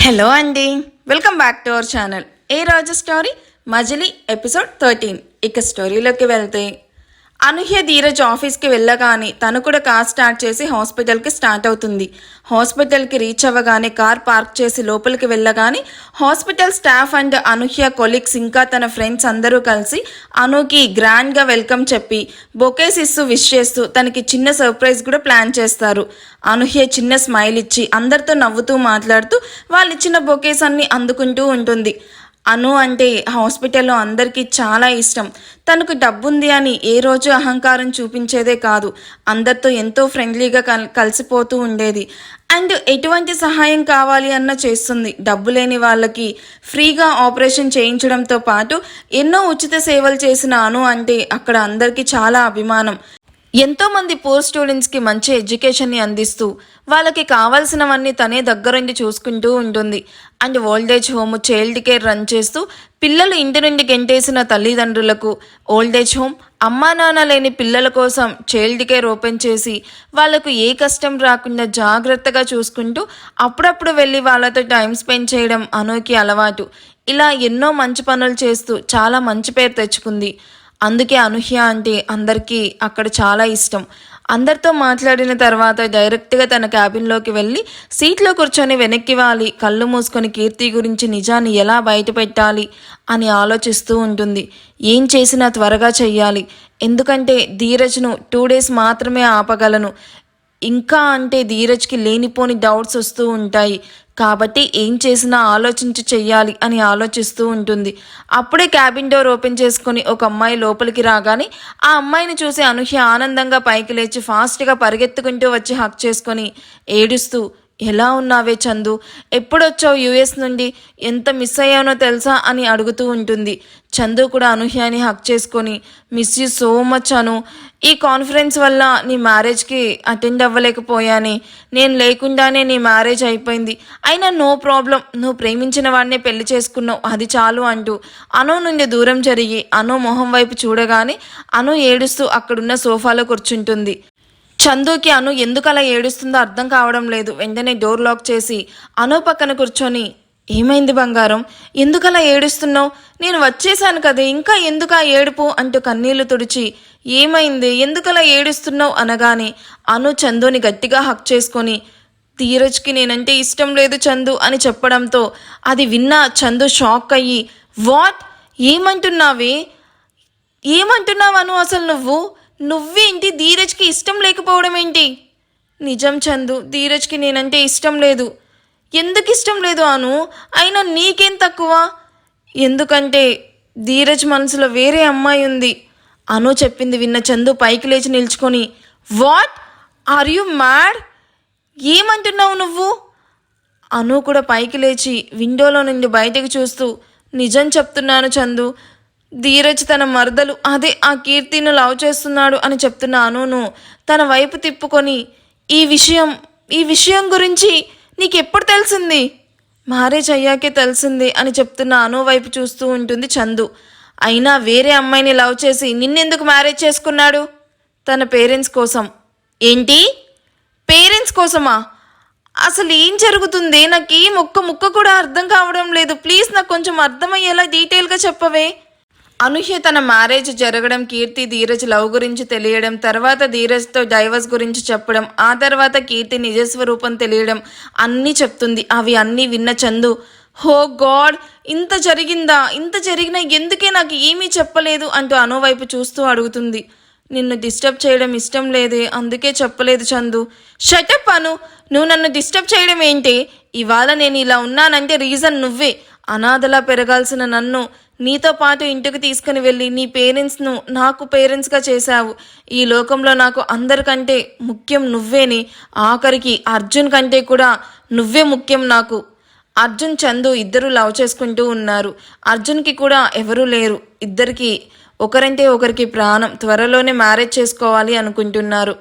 Hello అండి, welcome back to our channel. ఏ రోజు స్టోరీ మజిలీ ఎపిసోడ్ 13. ఇక స్టోరీలోకి వెళ్తే అనూహ్య ధీరజ్ ఆఫీస్కి వెళ్ళగానే తను కూడా కార్ స్టార్ట్ చేసి హాస్పిటల్కి స్టార్ట్ అవుతుంది. హాస్పిటల్కి రీచ్ అవ్వగానే కార్ పార్క్ చేసి లోపలికి వెళ్ళగానే hospital staff and Anuhya colleagues ఇంకా తన ఫ్రెండ్స్ అందరూ కలిసి అనుకి గ్రాండ్గా వెల్కమ్ చెప్పి బొకేస్ ఇస్తూ విష్ చేస్తూ తనకి చిన్న సర్ప్రైజ్ కూడా ప్లాన్ చేస్తారు. అనూహ్య చిన్న స్మైల్ ఇచ్చి అందరితో నవ్వుతూ మాట్లాడుతూ వాళ్ళు ఇచ్చిన బొకేస్ అన్ని అందుకుంటూ ఉంటుంది. అను అంటే హాస్పిటల్లో అందరికీ చాలా ఇష్టం. తనకు డబ్బుంది అని ఏ రోజు అహంకారం చూపించేదే కాదు, అందరితో ఎంతో ఫ్రెండ్లీగా కలిసిపోతూ ఉండేది. అండ్ ఎటువంటి సహాయం కావాలి అన్న చేస్తుంది. డబ్బు లేని వాళ్ళకి ఫ్రీగా ఆపరేషన్ చేయించడంతో పాటు ఎన్నో ఉచిత సేవలు చేసిన అను అంటే అక్కడ అందరికీ చాలా అభిమానం. ఎంతోమంది పూర్ స్టూడెంట్స్కి మంచి ఎడ్యుకేషన్ని అందిస్తూ వాళ్ళకి కావాల్సినవన్నీ తనే దగ్గరుండి చూసుకుంటూ ఉంటుంది. And old age home, child care run చేస్తూ పిల్లలు ఇంటి నుండి గెంటేసిన తల్లిదండ్రులకు ఓల్డేజ్ హోమ్, అమ్మా నాన్న లేని పిల్లల కోసం చైల్డ్ కేర్ ఓపెన్ చేసి వాళ్ళకు ఏ కష్టం రాకుండా జాగ్రత్తగా చూసుకుంటూ అప్పుడప్పుడు వెళ్ళి వాళ్ళతో టైం స్పెండ్ చేయడం అనుకి అలవాటు. ఇలా ఎన్నో మంచి పనులు చేస్తూ చాలా మంచి పేరు తెచ్చుకుంది. అందుకే అనూహ్య అంటే అందరికీ అక్కడ చాలా ఇష్టం. అందరితో మాట్లాడిన తర్వాత డైరెక్ట్గా తన క్యాబిన్లోకి వెళ్ళి సీట్లో కూర్చొని వెనక్కి వాలి కళ్ళు మూసుకొని కీర్తి గురించి నిజాన్ని ఎలా బయట పెట్టాలి అని ఆలోచిస్తూ ఉంటుంది. ఏం చేసినా త్వరగా చెయ్యాలి, ఎందుకంటే ధీరజ్ను 2 days మాత్రమే ఆపగలను. ఇంకా అంటే ధీరజ్కి లేనిపోని డౌట్స్ వస్తూ ఉంటాయి, కాబట్టి ఏం చేసినా ఆలోచించి చెయ్యాలి అని ఆలోచిస్తూ ఉంటుంది. అప్పుడే క్యాబిన్ డోర్ ఓపెన్ చేసుకుని ఒక అమ్మాయి లోపలికి రాగానే ఆ అమ్మాయిని చూసి అనూహ్య ఆనందంగా పైకి లేచి ఫాస్ట్గా పరిగెత్తుకుంటూ వచ్చి హక్ చేసుకొని ఏడుస్తూ, ఎలా ఉన్నావే చందు, ఎప్పుడొచ్చావు యుఎస్ నుండి, ఎంత మిస్ అయ్యానో తెలుసా అని అడుగుతూ ఉంటుంది. చందు కూడా అనూహ్యని హక్ చేసుకొని, మిస్ యూ సో మచ్ అను, ఈ కాన్ఫరెన్స్ వల్ల నీ మ్యారేజ్కి అటెండ్ అవ్వలేకపోయానే, నేను లేకుండానే నీ మ్యారేజ్ అయిపోయింది, అయినా నో ప్రాబ్లం, నువ్వు ప్రేమించిన వాడినే పెళ్లి చేసుకున్నావు, అది చాలు అంటూ అను నుండి దూరం జరిగి అను మొహం వైపు చూడగానే అను ఏడుస్తూ అక్కడున్న సోఫాలో కూర్చుంటుంది. చందుకి అను ఎందుకు అలా ఏడుస్తుందో అర్థం కావడం లేదు. వెంటనే డోర్ లాక్ చేసి అను పక్కన కూర్చొని, ఏమైంది బంగారం, ఎందుకలా ఏడుస్తున్నావు, నేను వచ్చేసాను కదే, ఇంకా ఎందుకు ఆ ఏడుపు అంటూ కన్నీళ్లు తుడిచి, ఏమైంది, ఎందుకలా ఏడుస్తున్నావు అనగానే అను చందుని గట్టిగా హక్ చేసుకొని, ధీరజ్కి నేనంటే ఇష్టం లేదు చందు అని చెప్పడంతో అది విన్న చందు షాక్ అయ్యి, వాట్, ఏమంటున్నావే, ఏమంటున్నావు అను, అసలు నువ్వేంటి, ధీరజ్కి ఇష్టం లేకపోవడం ఏంటి? నిజం చందు, ధీరజ్కి నేనంటే ఇష్టం లేదు. ఎందుకు ఇష్టం లేదు అను, అయినా నీకేం తక్కువ? ఎందుకంటే ధీరజ్ మనసులో వేరే అమ్మాయి ఉంది అను చెప్పింది విన్న చందు పైకి లేచి నిల్చుకొని, వాట్, ఆర్ యు మ్యాడ్, ఏమంటున్నావు నువ్వు? అను కూడా పైకి లేచి విండోలో నుండి బయటకు చూస్తూ, నిజం చెప్తున్నాను చందు, ధీరజ్ తన మరదలు అదే ఆ కీర్తిని లవ్ చేస్తున్నాడు అని చెప్తున్న అనును తన వైపు తిప్పుకొని, ఈ విషయం గురించి నీకెప్పుడు తెలిసింది? మ్యారేజ్ అయ్యాకే తెలిసింది అని చెప్తున్న అను వైపు చూస్తూ ఉంటుంది చందు. అయినా వేరే అమ్మాయిని లవ్ చేసి నిన్నెందుకు మ్యారేజ్ చేసుకున్నాడు? తన పేరెంట్స్ కోసం. ఏంటి, పేరెంట్స్ కోసమా? అసలు ఏం జరుగుతుంది? నాకు ఈ ముక్క కూడా అర్థం కావడం లేదు, ప్లీజ్ నాకు కొంచెం అర్థమయ్యేలా డీటెయిల్గా చెప్పవే. అనూహ్య తన మ్యారేజ్ జరగడం, కీర్తి ధీరజ్ లవ్ గురించి తెలియడం, తర్వాత ధీరజ్తో డైవర్స్ గురించి చెప్పడం, ఆ తర్వాత కీర్తి నిజస్వరూపం తెలియడం అన్నీ చెప్తుంది. అవి అన్నీ విన్న చందు, హో గాడ్, ఇంత జరిగినా ఎందుకే నాకు ఏమీ చెప్పలేదు అంటూ అను వైపు చూస్తూ అడుగుతుంది. నిన్ను డిస్టర్బ్ చేయడం ఇష్టం లేదే, అందుకే చెప్పలేదు చందు. షటప్ అను, నువ్వు నన్ను డిస్టర్బ్ చేయడం ఏంటి? ఇవాళ నేను ఇలా ఉన్నానంటే రీజన్ నువ్వే. అనాథలా పెరగాల్సిన నన్ను నీతో పాటు ఇంటికి తీసుకుని వెళ్ళి నీ పేరెంట్స్ను నాకు పేరెంట్స్గా చేశావు. ఈ లోకంలో నాకు అందరికంటే ముఖ్యం నువ్వేని, ఆఖరికి అర్జున్ కంటే కూడా నువ్వే ముఖ్యం నాకు. అర్జున్ చందు ఇద్దరు లవ్ చేసుకుంటూ ఉన్నారు. అర్జున్కి కూడా ఎవరూ లేరు. ఇద్దరికి ఒకరంటే ఒకరికి ప్రాణం. త్వరలోనే మ్యారేజ్ చేసుకోవాలి అనుకుంటున్నారు.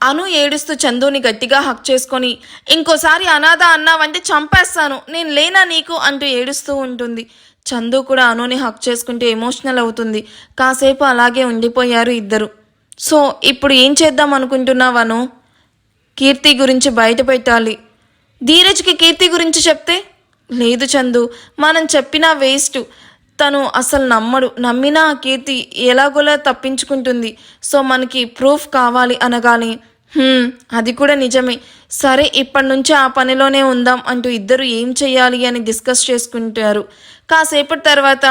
అను ఏడుస్తూ చందుని గట్టిగా హక్ చేసుకొని, ఇంకోసారి అనాథ అన్నావంటే చంపేస్తాను, నేను లేనా నీకు అంటూ ఏడుస్తూ ఉంటుంది. చందు కూడా అనుని హక్ చేసుకుంటూ ఎమోషనల్ అవుతుంది. కాసేపు అలాగే ఉండిపోయారు ఇద్దరు. సో ఇప్పుడు ఏం చేద్దాం అనుకుంటున్నావు అను? కీర్తి గురించి బయట పెట్టాలి. ధీరజ్కి కీర్తి గురించి చెప్తే లేదు చందు, మనం చెప్పినా వేస్ట్. తను అసలు నమ్మడు. నమ్మినా కీర్తి ఎలాగోలా తప్పించుకుంటుంది. సో మనకి ప్రూఫ్ కావాలి అనగానే అది కూడా నిజమే. సరే ఇప్పటి నుంచి ఆ పనిలోనే ఉందాం అంటూ ఇద్దరు ఏం చెయ్యాలి అని డిస్కస్ చేసుకుంటారు. కాసేపటి తర్వాత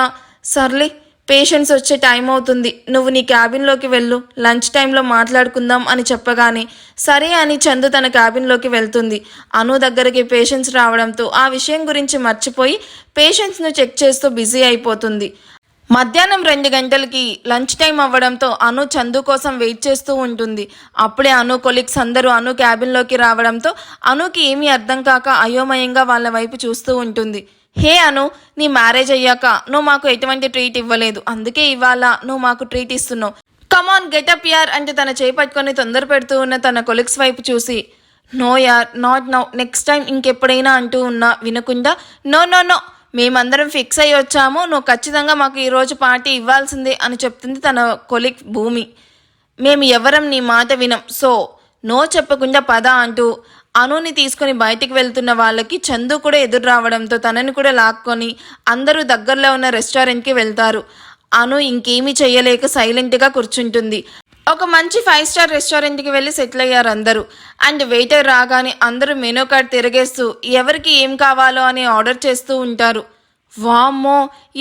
సర్లే పేషెంట్స్ వచ్చే టైం అవుతుంది, నువ్వు నీ క్యాబిన్లోకి వెళ్ళు, లంచ్ టైంలో మాట్లాడుకుందాం అని చెప్పగానే సరే అని చందు తన క్యాబిన్లోకి వెళ్తుంది. అను దగ్గరికి పేషెంట్స్ రావడంతో ఆ విషయం గురించి మర్చిపోయి పేషెంట్స్ను చెక్ చేస్తూ బిజీ అయిపోతుంది. మధ్యాహ్నం 2 గంటలకి లంచ్ టైం అవ్వడంతో అను చందు కోసం వెయిట్ చేస్తూ ఉంటుంది. అప్పుడే అను కొలీగ్స్ అందరూ అను క్యాబిన్లోకి రావడంతో అనుకి ఏమీ అర్థం కాక అయోమయంగా వాళ్ళ వైపు చూస్తూ ఉంటుంది. హే అను, నీ మ్యారేజ్ అయ్యాక నువ్వు మాకు ఎటువంటి ట్రీట్ ఇవ్వలేదు, అందుకే ఇవాళ నువ్వు మాకు ట్రీట్ ఇస్తున్నావు. కమాన్ గెటప్ యార్ అంటే తన చేయి పట్టుకొని తొందర పెడుతూ ఉన్న తన కొలీగ్స్ వైపు చూసి నో యార్, నాట్ నౌ, నెక్స్ట్ టైం ఇంకెప్పుడైనా అంటూ ఉన్నా వినకుండా నో నో నో, మేమందరం ఫిక్స్ అయ్యి వచ్చాము, నువ్వు ఖచ్చితంగా మాకు ఈరోజు పార్టీ ఇవ్వాల్సిందే అని చెప్తుంది తన కొలీగ్ భూమి. మేము ఎవరం నీ మాట వినం, సో నో చెప్పకుండా పద అంటూ అనుని తీసుకొని బయటికి వెళ్తున్న వాళ్ళకి చందు కూడా ఎదురు రావడంతో తనని కూడా లాక్కొని అందరూ దగ్గరలో ఉన్న రెస్టారెంట్కి వెళ్తారు. అను ఇంకేమీ చెయ్యలేక సైలెంట్గా కూర్చుంటుంది. ఒక మంచి 5 స్టార్ రెస్టారెంట్కి వెళ్ళి సెటిల్ అయ్యారు అందరూ. అండ్ వెయిటర్ రాగానే అందరూ మెనూ కార్డ్ తిరగేస్తూ ఎవరికి ఏం కావాలో అని ఆర్డర్ చేస్తూ ఉంటారు. వామ్మో,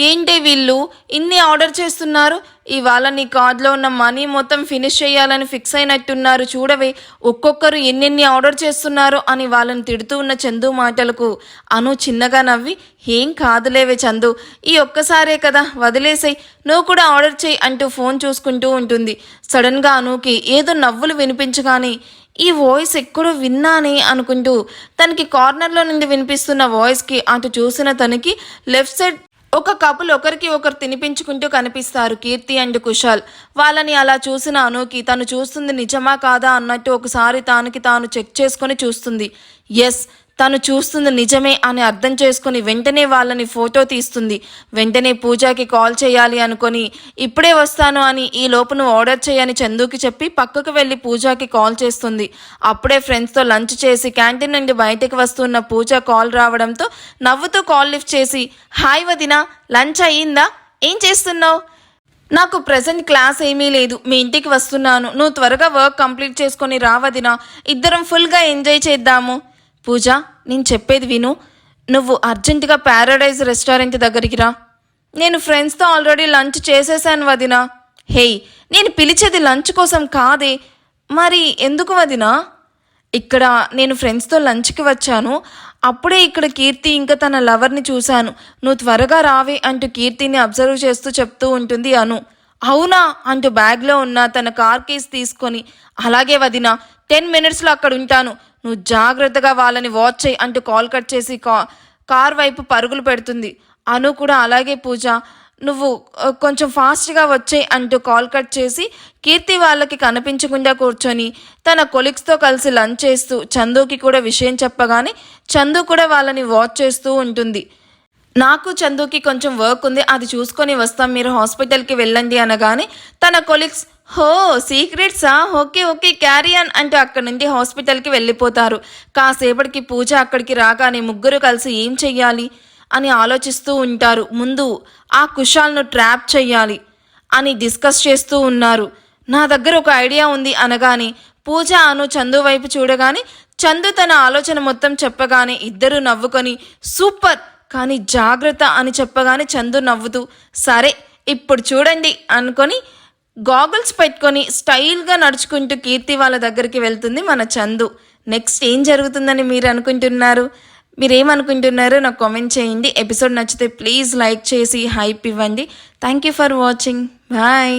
ఏంటి వీళ్ళు ఇన్ని ఆర్డర్ చేస్తున్నారు, ఇవాళ నీ కార్డులో ఉన్న మనీ మొత్తం ఫినిష్ చేయాలని ఫిక్స్ అయినట్టున్నారు, చూడవే ఒక్కొక్కరు ఎన్నెన్ని ఆర్డర్ చేస్తున్నారో అని వాళ్ళని తిడుతూ ఉన్న చందు మాటలకు అను చిన్నగా నవ్వి ఏం కాదులేవే చందు, ఈ ఒక్కసారే కదా వదిలేసాయి, నువ్వు కూడా ఆర్డర్ చేయి అంటూ ఫోన్ చూసుకుంటూ ఉంటుంది. సడన్గా అనుకి ఏదో నవ్వులు వినిపించగానే ఈ వాయిస్ ఎక్కడో విన్నానే అనుకుంటూ తనకి కార్నర్లో నుండి వినిపిస్తున్న వాయిస్కి అటు చూసిన తనకి లెఫ్ట్ సైడ్ ఒక కపుల్ ఒకరికి ఒకరు తినిపించుకుంటూ కనిపిస్తారు, కీర్తి అండ్ కుశాల్. వాళ్ళని అలా చూసిన అనుకి తను చూస్తుంది నిజమా కాదా అన్నట్టు ఒకసారి తానికి తాను చెక్ చేసుకొని చూస్తుంది. ఎస్, తను చూస్తుంది నిజమే అని అర్థం చేసుకుని వెంటనే వాళ్ళని ఫోటో తీస్తుంది. వెంటనే పూజకి కాల్ చేయాలి అనుకొని ఇప్పుడే వస్తాను అని ఈ లోపు నువ్వు ఆర్డర్ చేయని చందుకి చెప్పి పక్కకు వెళ్ళి పూజకి కాల్ చేస్తుంది. అప్పుడే ఫ్రెండ్స్తో లంచ్ చేసి క్యాంటీన్ నుండి బయటకు వస్తున్న పూజ కాల్ రావడంతో నవ్వుతూ కాల్ లిఫ్ట్ చేసి హాయ్ వదినా, లంచ్ అయ్యిందా, ఏం చేస్తున్నావు? నాకు ప్రెజెంట్ క్లాస్ ఏమీ లేదు, మీ ఇంటికి వస్తున్నాను, నువ్వు త్వరగా వర్క్ కంప్లీట్ చేసుకొని రావదినా, ఇద్దరం ఫుల్గా ఎంజాయ్ చేద్దాము. పూజ, నేను చెప్పేది విను, నువ్వు అర్జెంటుగా ప్యారడైజ్ రెస్టారెంట్ దగ్గరికి రా. నేను ఫ్రెండ్స్తో ఆల్రెడీ లంచ్ చేసేసాను వదినా. హేయ్, నేను పిలిచేది లంచ్ కోసం కాదే, మరి ఎందుకు వదినా? ఇక్కడ నేను ఫ్రెండ్స్తో లంచ్కి వచ్చాను, అప్పుడే ఇక్కడ కీర్తి ఇంకా తన లవర్ని చూశాను, నువ్వు త్వరగా రావే అంటూ కీర్తిని అబ్జర్వ్ చేస్తూ చెప్తూ ఉంటుంది అను. అవునా అంటూ బ్యాగ్లో ఉన్న తన కార్ కీస్ తీసుకొని అలాగే వదినా, 10 మినిట్స్లో అక్కడ ఉంటాను, నువ్వు జాగ్రత్తగా వాళ్ళని వాచ్ చేయి అంటూ కాల్ కట్ చేసి కార్ వైపు పరుగులు పెడుతుంది. అను కూడా అలాగే పూజ, నువ్వు కొంచెం ఫాస్ట్గా వచ్చేయి అంటూ కాల్ కట్ చేసి కీర్తి వాళ్ళకి కనిపించకుండా కూర్చొని తన కొలీగ్స్తో కలిసి లంచ్ చేస్తూ చందుకి కూడా విషయం చెప్పగానే చందు కూడా వాళ్ళని వాచ్ చేస్తూ ఉంటుంది. నాకు చందుకి కొంచెం వర్క్ ఉంది, అది చూసుకొని వస్తాం, మీరు హాస్పిటల్కి వెళ్ళండి అనగానే తన కొలీగ్స్ హో సీక్రెట్సా, ఓకే ఓకే క్యారీ ఆన్ అంటూ అక్కడి నుండి హాస్పిటల్కి వెళ్ళిపోతారు. కాసేపటికి పూజ అక్కడికి రాగానే ముగ్గురు కలిసి ఏం చెయ్యాలి అని ఆలోచిస్తూ ఉంటారు. ముందు ఆ కుశాల్ను ట్రాప్ చెయ్యాలి అని డిస్కస్ చేస్తూ ఉన్నారు. నా దగ్గర ఒక ఐడియా ఉంది అనగానే పూజ అను చందు వైపు చూడగానే చందు తన ఆలోచన మొత్తం చెప్పగానే ఇద్దరు నవ్వుకొని సూపర్ కానీ జాగ్రత్త అని చెప్పగానే చందు నవ్వుతూ సరే ఇప్పుడు చూడండి అనుకొని గాగుల్స్ పెట్టుకొని స్టైల్గా నడుచుకుంటూ కీర్తి వాళ్ళ దగ్గరికి వెళ్తుంది మన చందు. నెక్స్ట్ ఏం జరుగుతుందని మీరు అనుకుంటున్నారు? మీరేమనుకుంటున్నారో నాకు కామెంట్ చేయండి. ఎపిసోడ్ నచ్చితే ప్లీజ్ లైక్ చేసి హైప్ ఇవ్వండి. Thank you for watching. Bye.